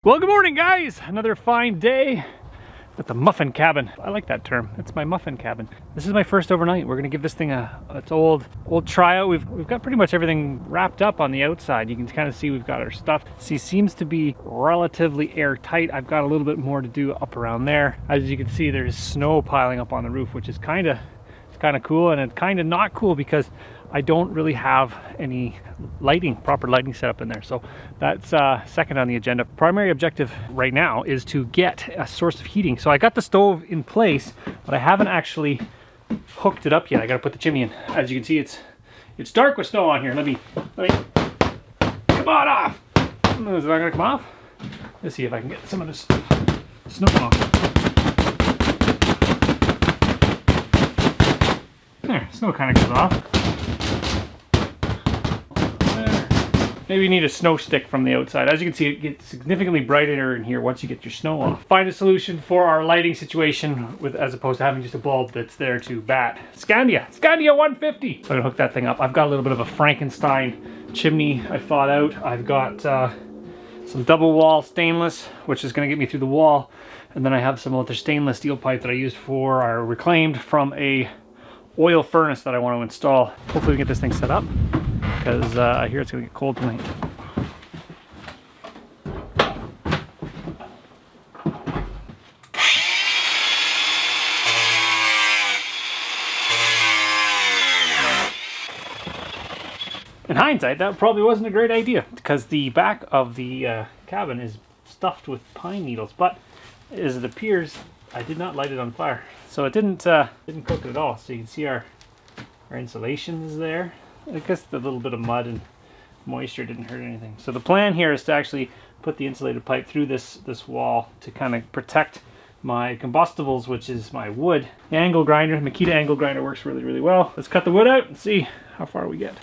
Well, good morning, guys. Another fine day at the muffin cabin. I like that term. It's my muffin cabin. This is my first overnight. We're gonna give this thing its old tryout. We've got pretty much everything wrapped up on the outside. You can kind of see we've got our stuff. See, seems to be relatively airtight. I've got a little bit more to do up around there. As you can see, there's snow piling up on the roof, which is kind of cool, and it's kind of not cool because I don't really have any proper lighting set up in there. So that's second on the agenda. Primary objective right now is to get a source of heating. So I got the stove in place, but I haven't actually hooked it up yet. I got to put the chimney in. As you can see, it's dark with snow on here. Let me come on off. Is it not gonna come off? Let's see if I can get some of this snow off. There, snow kind of goes off. Maybe you need a snow stick from the outside. As you can see, it gets significantly brighter in here once you get your snow off. Find a solution for our lighting situation as opposed to having just a bulb that's there to bat. Scandia 150. So I'm gonna hook that thing up. I've got a little bit of a Frankenstein chimney I thought out. I've got some double wall stainless, which is gonna get me through the wall. And then I have some other stainless steel pipe that I used for our reclaimed from a oil furnace that I want to install. Hopefully we get this thing set up, because I hear it's going to get cold tonight. In hindsight, that probably wasn't a great idea, because the back of the cabin is stuffed with pine needles, but as it appears, I did not light it on fire, so it didn't cook it at all. So you can see our insulation is there. I guess the little bit of mud and moisture didn't hurt anything. So the plan here is to actually put the insulated pipe through this wall to kind of protect my combustibles, which is my wood. The angle grinder, Makita angle grinder, works really, really well. Let's cut the wood out and see how far we get.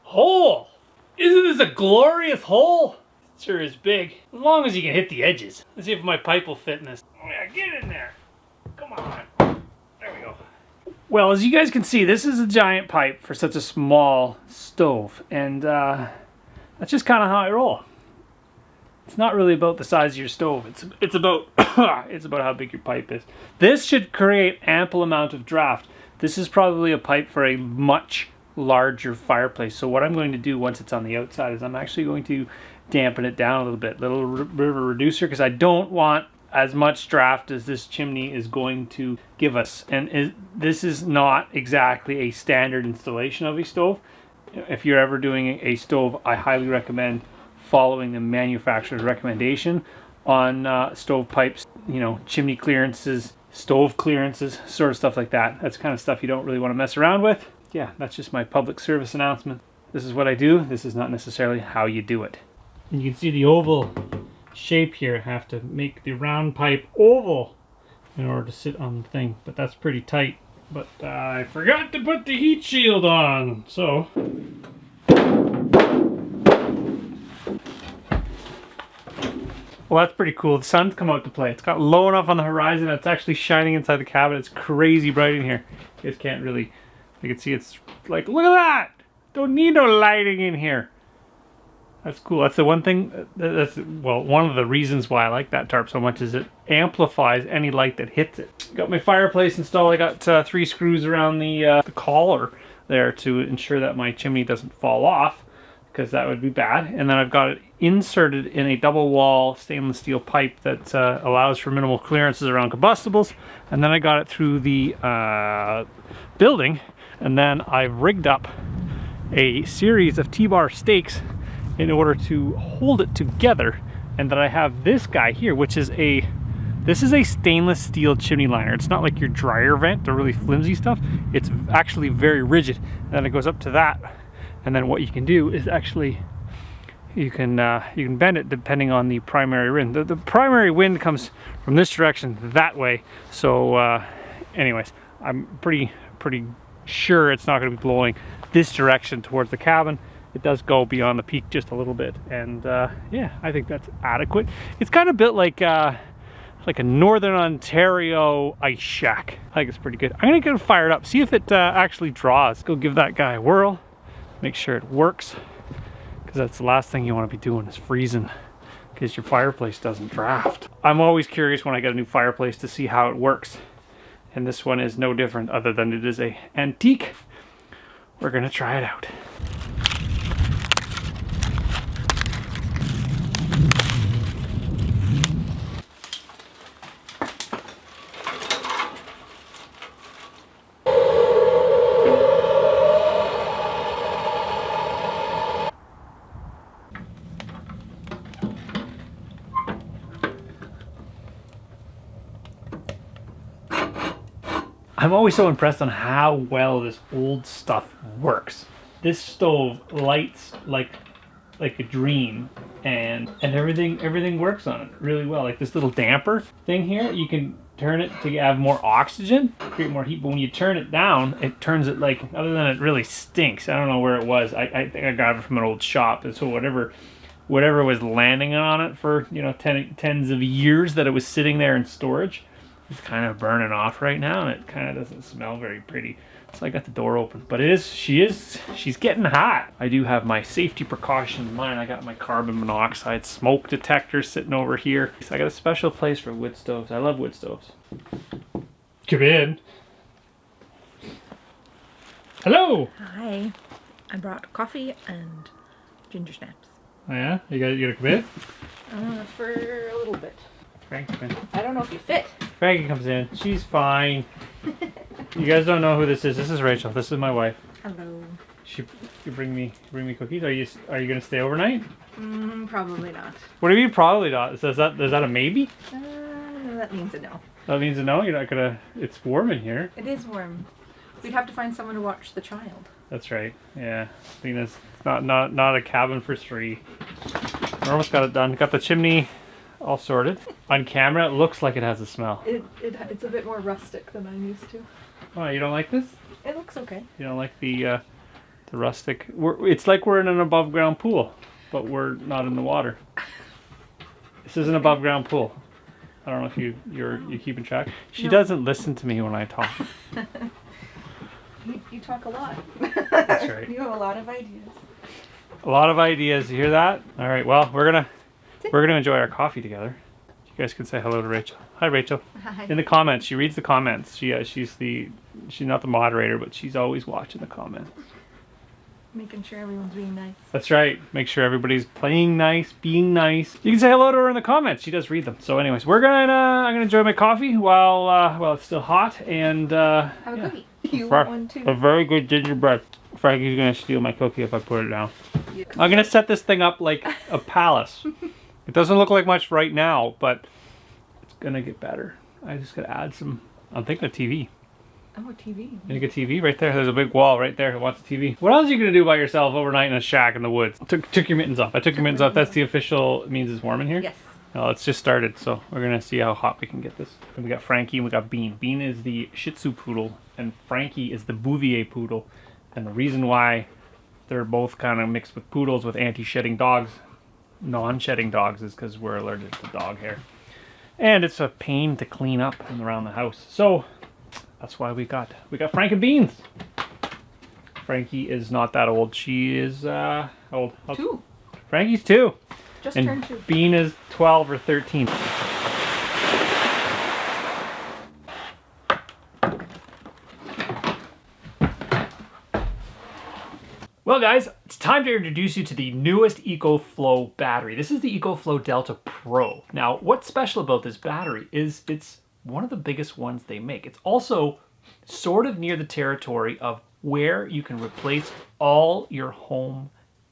Hole! Isn't this a glorious hole? It sure is big. As long as you can hit the edges. Let's see if my pipe will fit in this. Oh yeah, get in there. Come on. There we go. Well, as you guys can see, this is a giant pipe for such a small stove. And that's just kind of how I roll. It's not really about the size of your stove. It's about it's about how big your pipe is. This should create ample amount of draft. This is probably a pipe for a much larger fireplace. So what I'm going to do once it's on the outside is I'm actually going to dampen it down a little bit, little bit of a reducer, because I don't want as much draft as this chimney is going to give us. And this is not exactly a standard installation of a stove. If you're ever doing a stove, I highly recommend following the manufacturer's recommendation on stove pipes, you know, chimney clearances, stove clearances, sort of stuff like that. That's the kind of stuff you don't really want to mess around with. Yeah, that's just my public service announcement. This is what I do. This is not necessarily how you do it. And you can see the oval shape here. I have to make the round pipe oval in order to sit on the thing, but that's pretty tight. But I forgot to put the heat shield on, so. Well, that's pretty cool. The sun's come out to play. It's got low enough on the horizon. It's actually shining inside the cabin. It's crazy bright in here. You guys can't really. You can see it's like, look at that! Don't need no lighting in here. That's cool. That's the one thing, well, one of the reasons why I like that tarp so much is it amplifies any light that hits it. Got my fireplace installed. I got 3 screws around the collar there to ensure that my chimney doesn't fall off, because that would be bad. And then I've got it inserted in a double wall stainless steel pipe that allows for minimal clearances around combustibles. And then I got it through the building, and then I've rigged up a series of T-bar stakes in order to hold it together. And then I have this guy here, which is this is a stainless steel chimney liner. It's not like your dryer vent, the really flimsy stuff. It's actually very rigid. And then it goes up to that. And then what you can do is actually, you can bend it depending on the primary wind. The primary wind comes from this direction that way. So anyways, I'm pretty sure it's not going to be blowing this direction towards the cabin. It does go beyond the peak just a little bit, and yeah, I think that's adequate. It's kind of built like a Northern Ontario ice shack. I think it's pretty good. I'm gonna get it fired up, see if it actually draws. Go give that guy a whirl, make sure it works, because that's the last thing you want to be doing is freezing, because your fireplace doesn't draft. I'm always curious when I get a new fireplace to see how it works, and this one is no different, other than it is a antique. We're gonna try it out. I'm always so impressed on how well this old stuff works. This stove lights like a dream, and everything works on it really well. Like this little damper thing here, you can turn it to have more oxygen, create more heat, but when you turn it down, it turns it like, other than it really stinks. I don't know where it was. I think I got it from an old shop, and so whatever was landing on it for, you know, tens of years that it was sitting there in storage, it's kind of burning off right now, and it kind of doesn't smell very pretty. So I got the door open, but she's getting hot. I do have my safety precautions in mind. I got my carbon monoxide smoke detector sitting over here. So I got a special place for wood stoves. I love wood stoves. Come in. Hello. Hi. I brought coffee and ginger snaps. Oh yeah? You gotta come in? For a little bit. Frank, come in. I don't know if you fit. Frankie comes in. She's fine. You guys don't know who this is. This is Rachel. This is my wife. Hello. You bring me cookies. Are you gonna stay overnight? Probably not. What do you mean probably not? Is that a maybe? That means a no. That means a no. You're not gonna. It's warm in here. It is warm. We'd have to find someone to watch the child. That's right. Yeah. Lena's not a cabin for three. We're almost got it done. Got the chimney all sorted. On camera, it looks like it has a smell. It's a bit more rustic than I'm used to. Oh, you don't like this? It looks okay. You don't like the rustic? It's like we're in an above ground pool, but we're not in the water. This is an above ground pool. I don't know if you're keeping track. She doesn't listen to me when I talk. You talk a lot. That's right. You have a lot of ideas. A lot of ideas. You hear that? All right. Well, we're gonna enjoy our coffee together. You guys can say hello to Rachel. Hi, Rachel. Hi. In the comments, she reads the comments. She's not the moderator, but she's always watching the comments. Making sure everyone's being nice. That's right. Make sure everybody's playing nice, being nice. You can say hello to her in the comments. She does read them. So, anyways, I'm gonna enjoy my coffee while it's still hot, and have a cookie. You want one too? A very good gingerbread. Frankie's gonna steal my cookie if I put it down. Yeah. I'm gonna set this thing up like a palace. It doesn't look like much right now, but it's gonna get better. I just gotta add some. I'm thinking a TV. Oh, a TV. You think a TV right there? There's a big wall right there that wants a TV. What else are you gonna do by yourself overnight in a shack in the woods? Took your mittens off. I took your mittens off. That's the official. It means it's warm in here. Yes. Well, it's just started, so we're gonna see how hot we can get this. And we got Frankie and we got Bean. Bean is the Shih Tzu poodle, and Frankie is the Bouvier poodle. And the reason why they're both kind of mixed with poodles with anti-shedding dogs, non-shedding dogs, is because we're allergic to dog hair. And it's a pain to clean up and around the house. So that's why we got Frank and Beans. Frankie is not that old. She is how old? 2. Frankie's 2. Just and turned 2. Bean is 12 or 13. Well guys, it's time to introduce you to the newest EcoFlow battery. This is the EcoFlow Delta Pro. Now, what's special about this battery is it's one of the biggest ones they make. It's also sort of near the territory of where you can replace all your home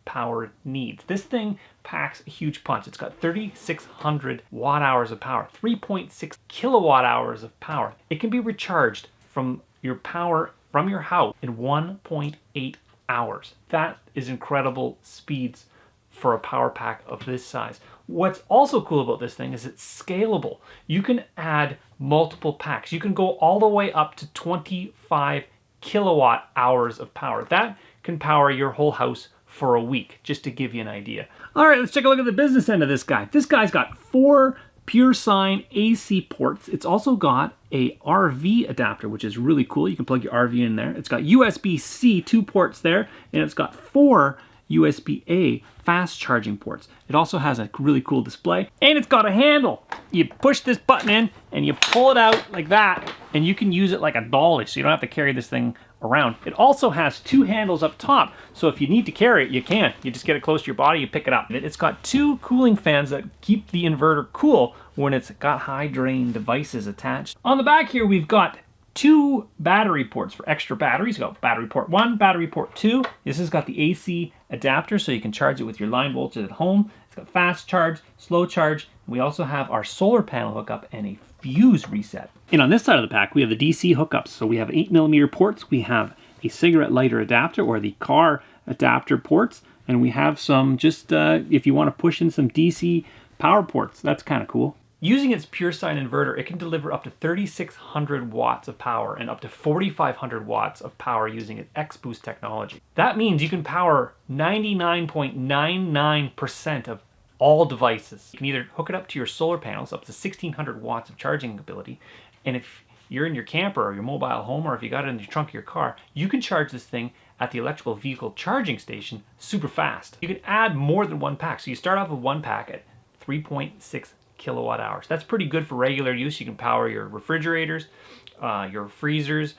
power needs. This thing packs a huge punch. It's got 3,600 watt hours of power, 3.6 kilowatt hours of power. It can be recharged from your power from your house in 1.8 hours. That is incredible speeds for a power pack of this size. What's also cool about this thing is it's scalable. You can add multiple packs. You can go all the way up to 25 kilowatt hours of power. That can power your whole house for a week, just to give you an idea. All right, let's take a look at the business end of this guy. This guy's got 4 pure sine AC ports. It's also got a RV adapter, which is really cool. You can plug your RV in there. It's got USB-C 2 ports there, and it's got 4 USB-A fast charging ports. It also has a really cool display, and it's got a handle. You push this button in and you pull it out like that, and you can use it like a dolly, so you don't have to carry this thing around. It also has 2 handles up top, so if you need to carry it, you can. You just get it close to your body, you pick it up. It's got 2 cooling fans that keep the inverter cool when it's got high drain devices attached. On the back here, we've got 2 battery ports for extra batteries. We've got battery port 1, battery port 2. This has got the AC adapter, so you can charge it with your line voltage at home. It's got fast charge, slow charge. We also have our solar panel hookup and a fuse reset. And on this side of the pack, we have the DC hookups. So we have 8mm ports. We have a cigarette lighter adapter, or the car adapter ports. And we have some just, if you want to push in some DC power ports. That's kind of cool. Using its pure sine inverter, it can deliver up to 3,600 watts of power and up to 4,500 watts of power using its X-Boost technology. That means you can power 99.99% of all devices. You can either hook it up to your solar panels, up to 1,600 watts of charging ability, and if you're in your camper or your mobile home, or if you got it in the trunk of your car, you can charge this thing at the electrical vehicle charging station super fast. You can add more than 1 pack. So you start off with 1 pack at 3.6 kilowatt hours. That's pretty good for regular use. You can power your refrigerators, your freezers,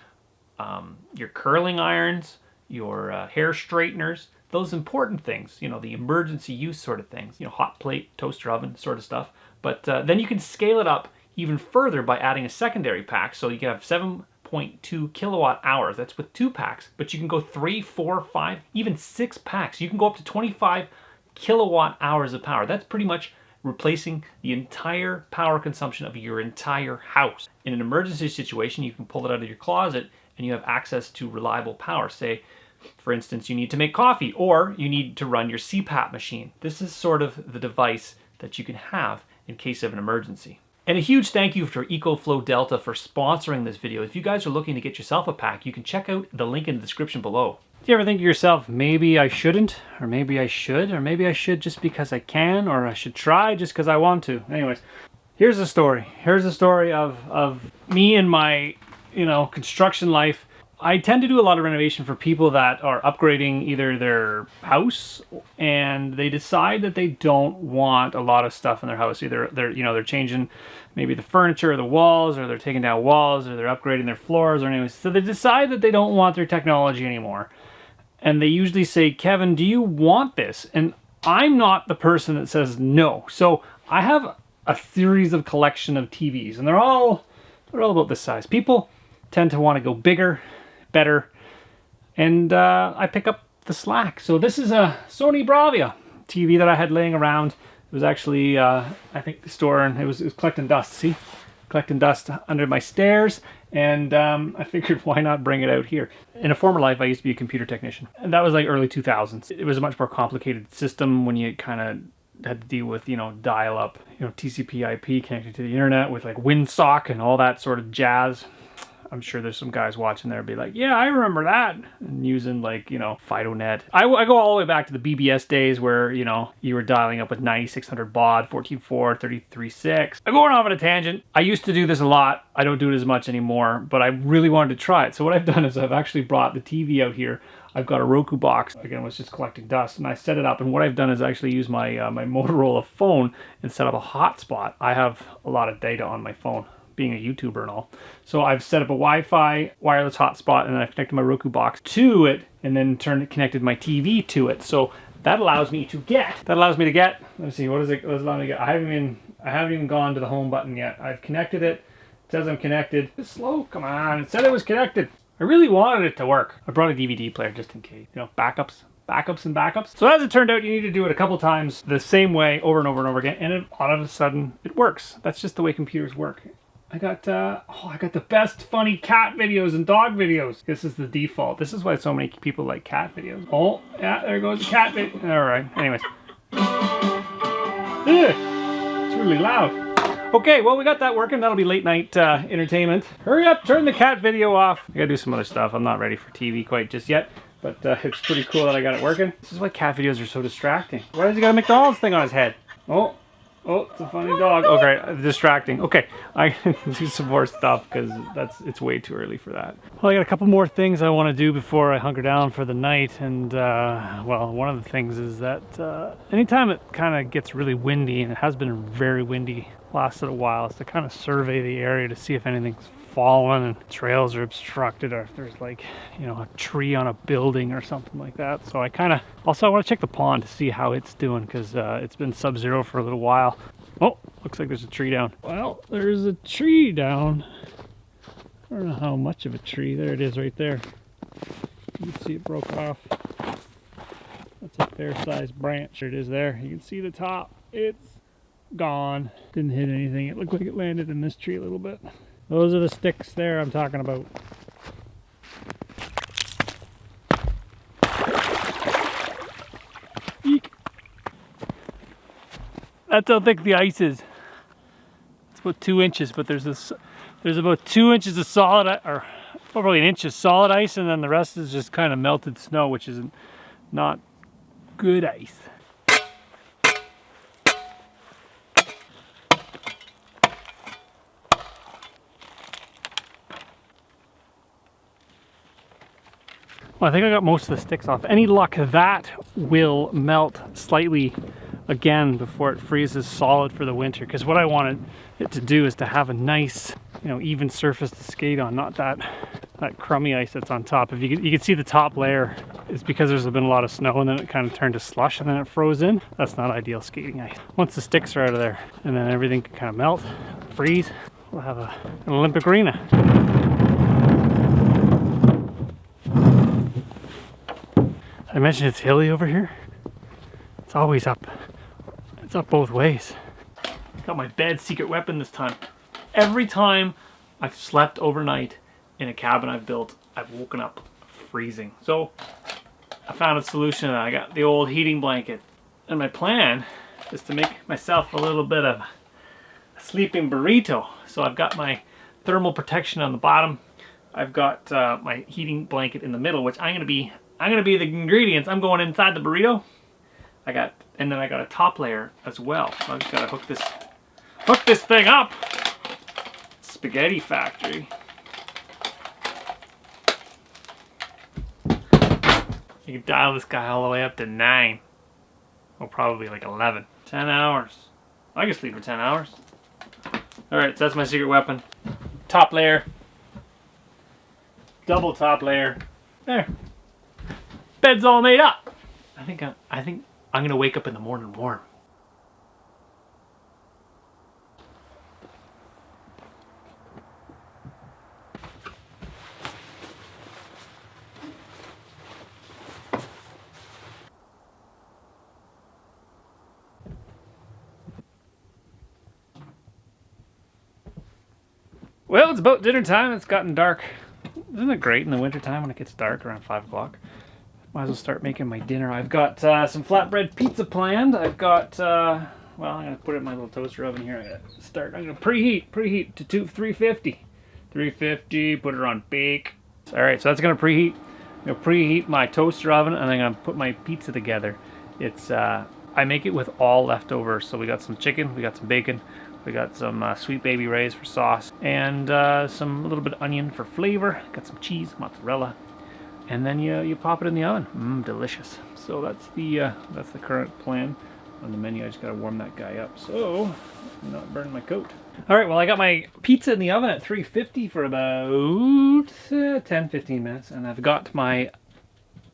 your curling irons, your hair straighteners, those important things, you know, the emergency use sort of things, you know, hot plate, toaster oven sort of stuff. But then you can scale it up even further by adding a secondary pack. So you can have 7.2 kilowatt hours. That's with 2 packs, but you can go 3, 4, 5, even 6 packs. You can go up to 25 kilowatt hours of power. That's pretty much replacing the entire power consumption of your entire house. In an emergency situation, you can pull it out of your closet and you have access to reliable power. Say, for instance, you need to make coffee or you need to run your CPAP machine. This is sort of the device that you can have in case of an emergency. And a huge thank you for EcoFlow Delta for sponsoring this video. If you guys are looking to get yourself a pack, you can check out the link in the description below. Do you ever think to yourself, maybe I shouldn't, or maybe I should, or maybe I should just because I can, or I should try just because I want to? Anyways, here's the story. Here's the story of me and my, construction life. I tend to do a lot of renovation for people that are upgrading either their house and they decide that they don't want a lot of stuff in their house. Either they're changing maybe the furniture or the walls, or they're taking down walls, or they're upgrading their floors, or anyways. So they decide that they don't want their technology anymore. And they usually say, Kevin, do you want this? And I'm not the person that says no. So I have a series of collection of TVs, and they're all about this size. People tend to want to go bigger, better, and I pick up the slack. So this is a Sony Bravia TV that I had laying around. It was actually, I think, the store, and it was collecting dust. See? Collecting dust under my stairs, and I figured why not bring it out here. In a former life, I used to be a computer technician, and that was like early 2000s. It was a much more complicated system when you kind of had to deal with, dial-up, TCP/IP connected to the internet with like WinSock and all that sort of jazz. I'm sure there's some guys watching there be like, yeah, I remember that. And using like, FidoNet. I go all the way back to the BBS days where, you were dialing up with 9600 baud, 14.4, 33.6. I'm going off on a tangent. I used to do this a lot. I don't do it as much anymore, but I really wanted to try it. So what I've done is I've actually brought the TV out here. I've got a Roku box. Again, it was just collecting dust, and I set it up. And what I've done is actually use my my Motorola phone and set up a hotspot. I have a lot of data on my phone, being a YouTuber and all. So I've set up a Wi-Fi wireless hotspot, and then I've connected my Roku box to it, and then connected my TV to it. So that allows me to get, let's see, what does it allow me to get? I haven't even gone to the home button yet. I've connected it. It says I'm connected. It's slow, come on. It said it was connected. I really wanted it to work. I brought a DVD player just in case. Backups backups and backups. So as it turned out, you need to do it a couple times the same way over and over and over again, and all of a sudden it works. That's just the way computers work. I got the best funny cat videos and dog videos. This is the default. This is why so many people like cat videos. Oh, yeah, there goes the cat video. All right, anyways. Ugh, it's really loud. Okay, well, we got that working. That'll be late night entertainment. Hurry up, turn the cat video off. I gotta do some other stuff. I'm not ready for TV quite just yet, but it's pretty cool that I got it working. This is why cat videos are so distracting. Why does he got a McDonald's thing on his head? Oh, it's a funny dog. Okay, distracting. Okay, I can do some more stuff because it's way too early for that. Well, I got a couple more things I want to do before I hunker down for the night, and well, one of the things is that anytime it kind of gets really windy, and it has been very windy lasted a while, is to kind of survey the area to see if anything's fallen and trails are obstructed, or if there's like, you know, a tree on a building or something like that. So I kind of also I want to check the pond to see how it's doing, because it's been sub-zero for a little while. Oh, looks like there's a tree down. Well, there's a tree down. I don't know how much of a tree. There it is right there. You can see it broke off. That's a fair sized branch. There it is there. You can see the top. It's gone. Didn't hit anything. It looked like it landed in this tree a little bit. Those are the sticks there I'm talking about. Eek. That's how thick the ice is. It's about 2 inches, but there's about 2 inches of solid, or probably an inch of solid ice, and then the rest is just kind of melted snow, which is not good ice. Well, I think I got most of the sticks off. Any luck, that will melt slightly again before it freezes solid for the winter. Because what I wanted it to do is to have a nice, you know, even surface to skate on, not that crummy ice that's on top. If you can see the top layer is because there's been a lot of snow, and then it kind of turned to slush and then it froze in. That's not ideal skating ice. Once the sticks are out of there, and then everything can kind of melt, freeze, we'll have an Olympic arena. I mentioned it's hilly over here. It's always up. It's up both ways. Got my bed secret weapon this time. Every time I've slept overnight in a cabin I've built, I've woken up freezing. So I found a solution. I got the old heating blanket, and my plan is to make myself a little bit of a sleeping burrito. So I've got my thermal protection on the bottom. I've got my heating blanket in the middle, which I'm gonna be the ingredients. I'm going inside the burrito. And then I got a top layer as well. So I just gotta hook this thing up. Spaghetti factory. You can dial this guy all the way up to 9. Or probably like 11. 10 hours. I can sleep for 10 hours. Alright, so that's my secret weapon. Top layer. Double top layer. There. Bed's all made up. I think I'm gonna wake up in the morning warm. Well, it's about dinner time. It's gotten dark. Isn't it great in the wintertime when it gets dark around 5 o'clock? Might as well start making my dinner. I've got some flatbread pizza planned. I've got, well, I'm going to put it in my little toaster oven here. I'm going to preheat to 350. 350, put it on bake. All right, so that's going to preheat. I'm going to preheat my toaster oven, and I'm going to put my pizza together. It's, I make it with all leftovers. So we got some chicken, we got some bacon, we got some Sweet Baby Ray's for sauce, and a little bit of onion for flavor. Got some cheese, mozzarella. And then you pop it in the oven. Delicious. So that's the current plan on the menu. I just gotta warm that guy up so I'm not burning my coat. All right, well, I got my pizza in the oven at 350 for about 10-15 minutes, and I've got my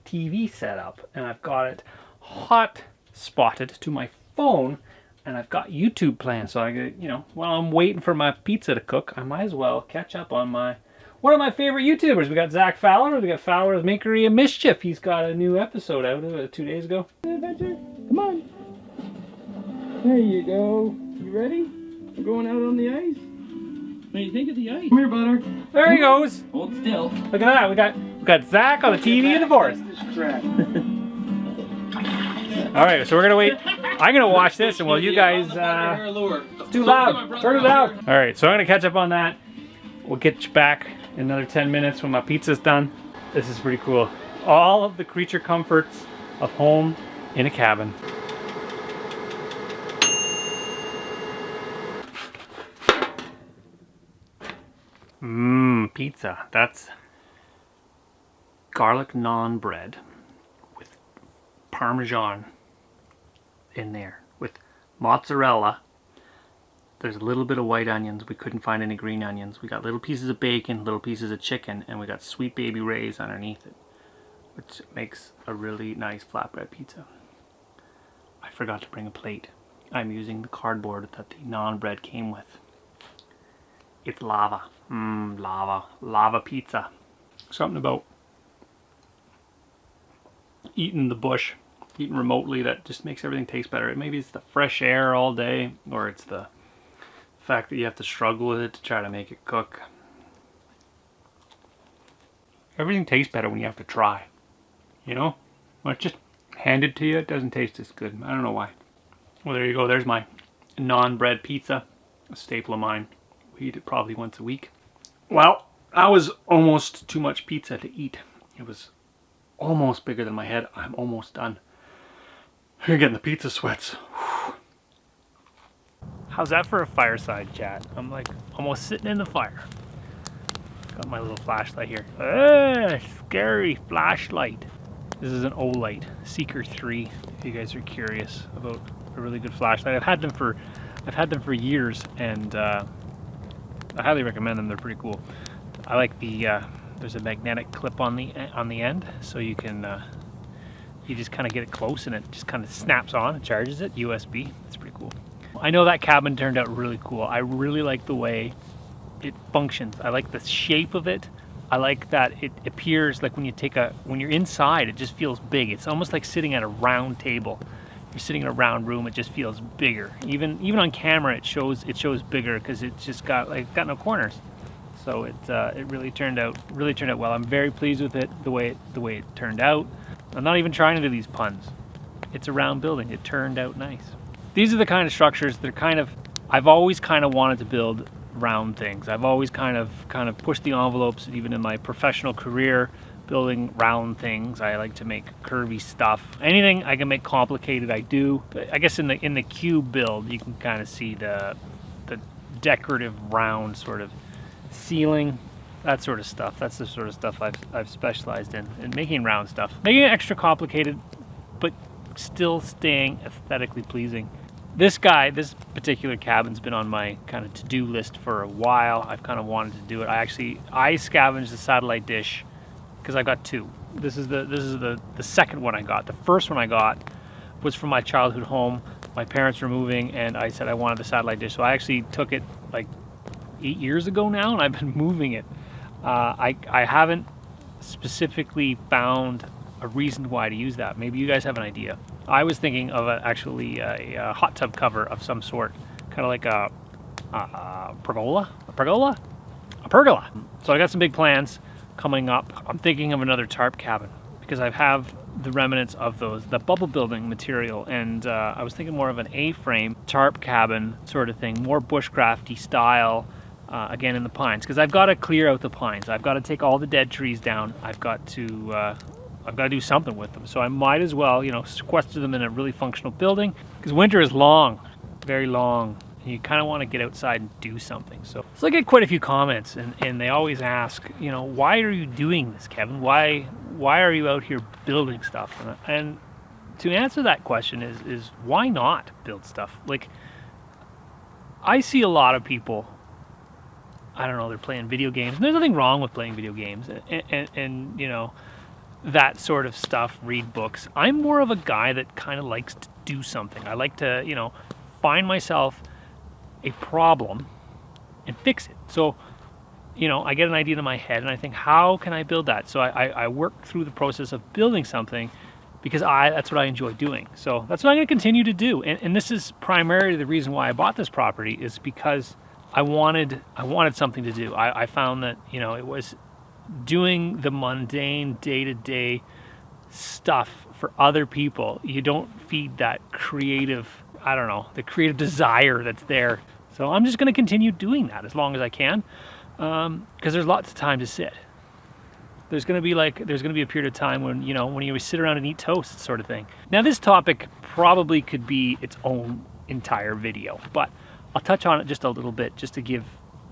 TV set up, and I've got it hot spotted to my phone, and I've got YouTube playing. So while I'm waiting for my pizza to cook, I might as well catch up on my one of my favorite YouTubers. We got Zach Fowler. We got Fowler's Makery of Mischief. He's got a new episode out 2 days ago. Adventure, come on. There you go. You ready? We're going out on the ice. What do you think of the ice? Come here, butter. There he goes. Hold still. Look at that. We got Zach on the TV in the forest. All right, so we're gonna wait. I'm gonna watch this, and while you guys, it's too loud. Turn it out. All right, so I'm gonna catch up on that. We'll get you back in another 10 minutes when my pizza's done. This is pretty cool. All of the creature comforts of home in a cabin. Mmm, pizza. That's garlic naan bread with Parmesan in there with mozzarella. There's a little bit of white onions. We couldn't find any green onions. We got little pieces of bacon, little pieces of chicken, and we got sweet baby rays underneath it, which makes a really nice flatbread pizza. I forgot to bring a plate. I'm using the cardboard that the naan bread came with. It's lava. Mmm, lava. Lava pizza. Something about eating the bush, eating remotely, that just makes everything taste better. Maybe it's the fresh air all day, or it's the fact that you have to struggle with it to try to make it cook. Everything tastes better when you have to try. You know? When it's just handed to you, it doesn't taste as good. I don't know why. Well, there you go. There's my non-bread pizza. A staple of mine. We eat it probably once a week. Well, that was almost too much pizza to eat. It was almost bigger than my head. I'm almost done. You're getting the pizza sweats. Whew. How's that for a fireside chat? I'm like almost sitting in the fire. Got my little flashlight here. Scary flashlight. This is an Olight Seeker 3. If you guys are curious about a really good flashlight, I've had them for years, and I highly recommend them. They're pretty cool. I like the there's a magnetic clip on the end, so you can you just kind of get it close, and it just kind of snaps on and charges it. USB. It's pretty cool. I know that cabin turned out really cool. I really like the way it functions. I like the shape of it. I like that it appears like when you're inside, it just feels big. It's almost like sitting at a round table. You're sitting in a round room, it just feels bigger. Even on camera, it shows bigger because it's just got no corners. So it really turned out well. I'm very pleased with it, the way it turned out. I'm not even trying to do these puns. It's a round building. It turned out nice. These are the kind of structures that I've always kind of wanted to build round things. I've always kind of pushed the envelopes, even in my professional career, building round things. I like to make curvy stuff. Anything I can make complicated, I do. But I guess in the cube build, you can kind of see the decorative round sort of ceiling, that sort of stuff. That's the sort of stuff I've specialized in making round stuff, making it extra complicated, but still staying aesthetically pleasing. This particular cabin's been on my kind of to-do list for a while. I've kind of wanted to do it. I scavenged the satellite dish because I got two. This is the second one I got. The first one I got was from my childhood home. My parents were moving, and I said I wanted the satellite dish. So I actually took it like 8 years ago now, and I've been moving it. I haven't specifically found a reason why to use that. Maybe you guys have an idea. I was thinking of actually a hot tub cover of some sort, kind of like a pergola. So I got some big plans coming up. I'm thinking of another tarp cabin because I have the remnants of the bubble building material, and I was thinking more of an A-frame tarp cabin sort of thing, more bushcrafty style, again in the pines, because I've got to clear out the pines. I've got to take all the dead trees down. I've got to do something with them, so I might as well, sequester them in a really functional building, because winter is long, very long, and you kind of want to get outside and do something. So I get quite a few comments, and they always ask, why are you doing this, Kevin? Why are you out here building stuff? And to answer that question is why not build stuff? Like, I see a lot of people, I don't know, they're playing video games, and there's nothing wrong with playing video games, and that sort of stuff, read books. I'm more of a guy that kind of likes to do something. I like to, find myself a problem and fix it. So you know, I get an idea in my head and I think, how can I build that? So I work through the process of building something because that's what I enjoy doing. So that's what I'm going to continue to do. And this is primarily the reason why I bought this property, is because I wanted something to do. I found that, you know, it was doing the mundane day-to-day stuff for other people. You don't feed that creative, I don't know, the creative desire that's there. So I'm just going to continue doing that as long as I can, because there's lots of time to sit. There's going to be a period of time when, you know, when you sit around and eat toast, sort of thing. Now this topic probably could be its own entire video, but I'll touch on it just a little bit, just to give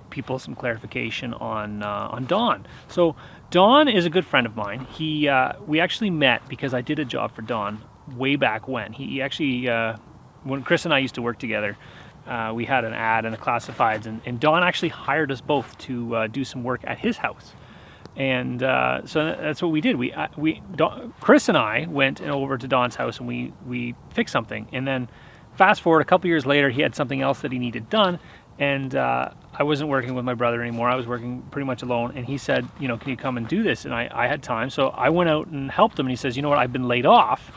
people some clarification on Don. So Don is a good friend of mine. We actually met because I did a job for Don way back when. He actually, when Chris and I used to work together, we had an ad in the classifieds, and Don actually hired us both to do some work at his house. And so that's what we did. Chris and I went over to Don's house and we fixed something. And then fast forward a couple years later, he had something else that he needed done. And I wasn't working with my brother anymore. I was working pretty much alone. And he said, you know, can you come and do this? And I had time. So I went out and helped him. And he says, you know what, I've been laid off.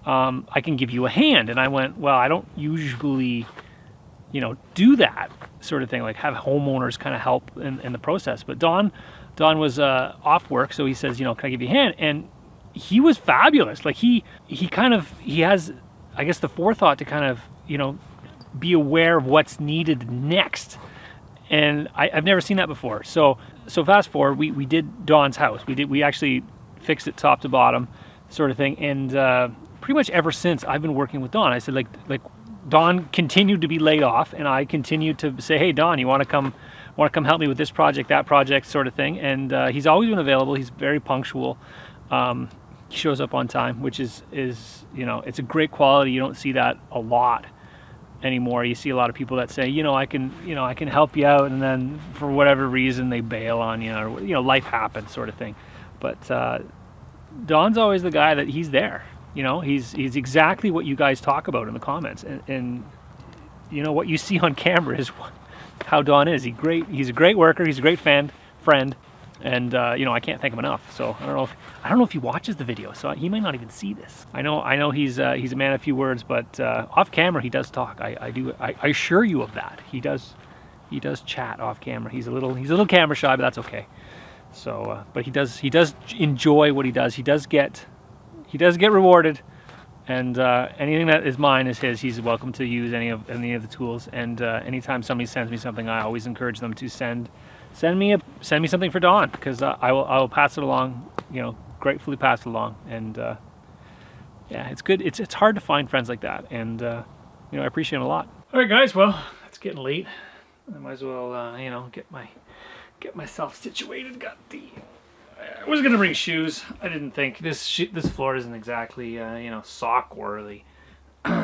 I can give you a hand. And I went, well, I don't usually, you know, do that sort of thing, like have homeowners kind of help in the process. But Don was off work, so he says, you know, can I give you a hand? And he was fabulous. Like he has, I guess, the forethought to kind of, you know, be aware of what's needed next. And I've never seen that before. So fast forward, we did Don's house. We actually fixed it top to bottom, sort of thing. And pretty much ever since, I've been working with Don. I said, like Don continued to be laid off, and I continued to say, hey Don, you want to come help me with this project, that project, sort of thing. And he's always been available. He's very punctual. He shows up on time, which is, you know, it's a great quality. You don't see that a lot anymore. You see a lot of people that say, you know, I can help you out, and then for whatever reason they bail on you, or, you know, life happens, sort of thing. But Don's always the guy that he's there. You know, he's exactly what you guys talk about in the comments, and you know what you see on camera is how Don is. He's a great worker. He's a great friend, and you know, I can't thank him enough. So I don't know if he watches the video, so he might not even see this. I know he's a man of few words, but off camera he does talk. I assure you of that. He does chat off camera. He's a little camera shy, but that's okay. So but he does enjoy what he does. He does get rewarded, and anything that is mine is his. He's welcome to use any of the tools. And anytime somebody sends me something, I always encourage them to send me something for Don, because I will pass it along. You know, gratefully pass it along. And yeah, it's good. It's hard to find friends like that, and you know, I appreciate it a lot. All right, guys. Well, it's getting late. I might as well you know, get myself situated. I was gonna bring shoes. I didn't think this floor isn't exactly you know, sock worthy.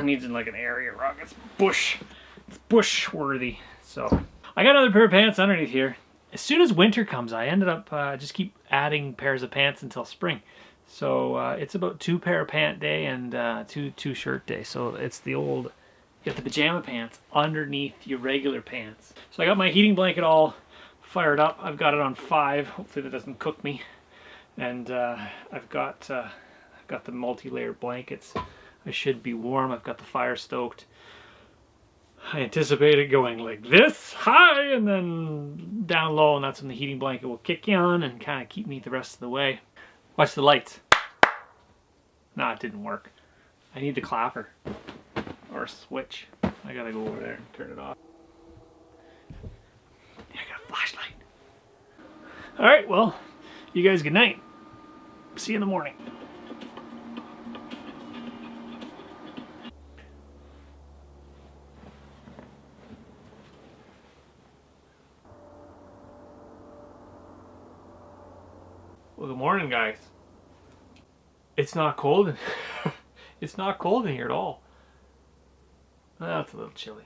Needs like an area rug. It's bush worthy. So I got another pair of pants underneath here. As soon as winter comes, I ended up just keep adding pairs of pants until spring. So it's about 2 pair of pant day and 2 shirt day. So it's the old, you get the pajama pants underneath your regular pants. So I got my heating blanket all fired up. I've got it on 5. Hopefully that doesn't cook me. And I've got the multi-layered blankets. I should be warm. I've got the fire stoked. I anticipate it going like this, high, and then down low, and that's when the heating blanket will kick in and kind of keep me the rest of the way. Watch the lights. Nah, it didn't work. I need the clapper or a switch. I gotta go over there and turn it off. Yeah, I got a flashlight. All right, well, you guys, good night. See you in the morning. Well, good morning, guys. It's not cold. It's not cold in here at all. Well, it's a little chilly.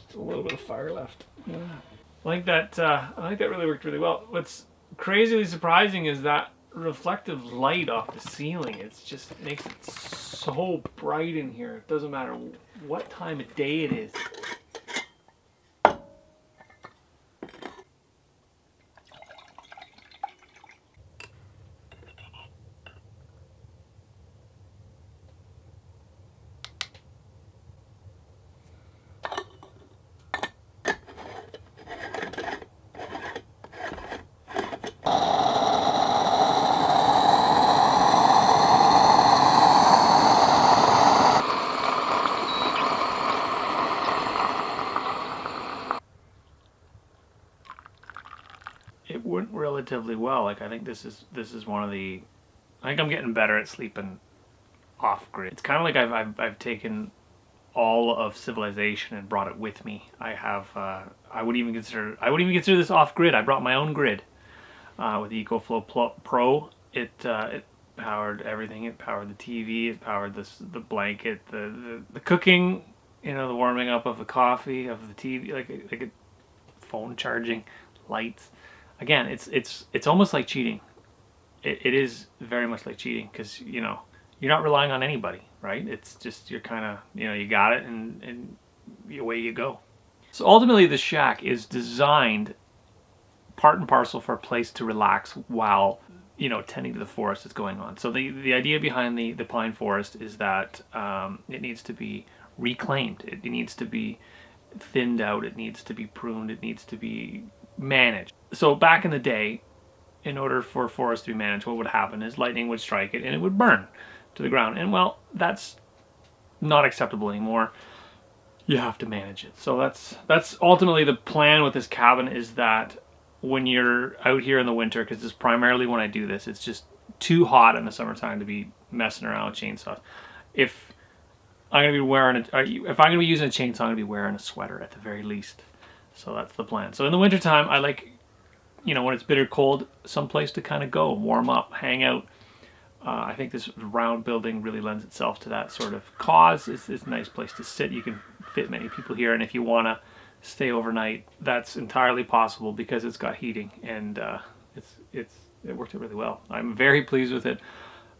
Still a little bit of fire left. Yeah. I think that really worked really well. What's crazily surprising is that reflective light off the ceiling. It just makes it so bright in here. It doesn't matter what time of day it is. It went relatively well. Like, I think this is one of the. I think I'm getting better at sleeping off grid. It's kind of like I've taken all of civilization and brought it with me. I have. I would even consider this off grid. I brought my own grid with the EcoFlow Pro. It powered everything. It powered the TV. It powered the blanket, the cooking. You know, the warming up of the coffee, of the TV, like a phone charging, lights. Again, it's almost like cheating. It is very much like cheating because, you know, you're not relying on anybody, right? It's just, you're kind of, you know, you got it and away you go. So ultimately the shack is designed part and parcel for a place to relax while, you know, tending to the forest that's going on. So the idea behind the pine forest is that it needs to be reclaimed. It needs to be thinned out. It needs to be pruned. It needs to be managed. So back in the day, in order for a forest to be managed, what would happen is lightning would strike it and it would burn to the ground. And well, that's not acceptable anymore. You have to manage it. So that's ultimately the plan with this cabin, is that when you're out here in the winter, because this is primarily when I do this, it's just too hot in the summertime to be messing around with chainsaws. If I'm gonna be using a chainsaw, I'm gonna be wearing a sweater at the very least. So that's the plan. So in the wintertime, I like, you know, when it's bitter cold, someplace to kind of go, warm up, hang out. I think this round building really lends itself to that sort of cause. It's a nice place to sit. You can fit many people here, and if you want to stay overnight, that's entirely possible because it's got heating, and it worked out really well. I'm very pleased with it.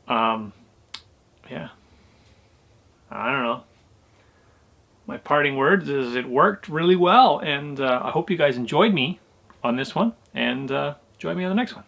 Yeah, I don't know. My parting words is it worked really well, and I hope you guys enjoyed me on this one, and join me on the next one.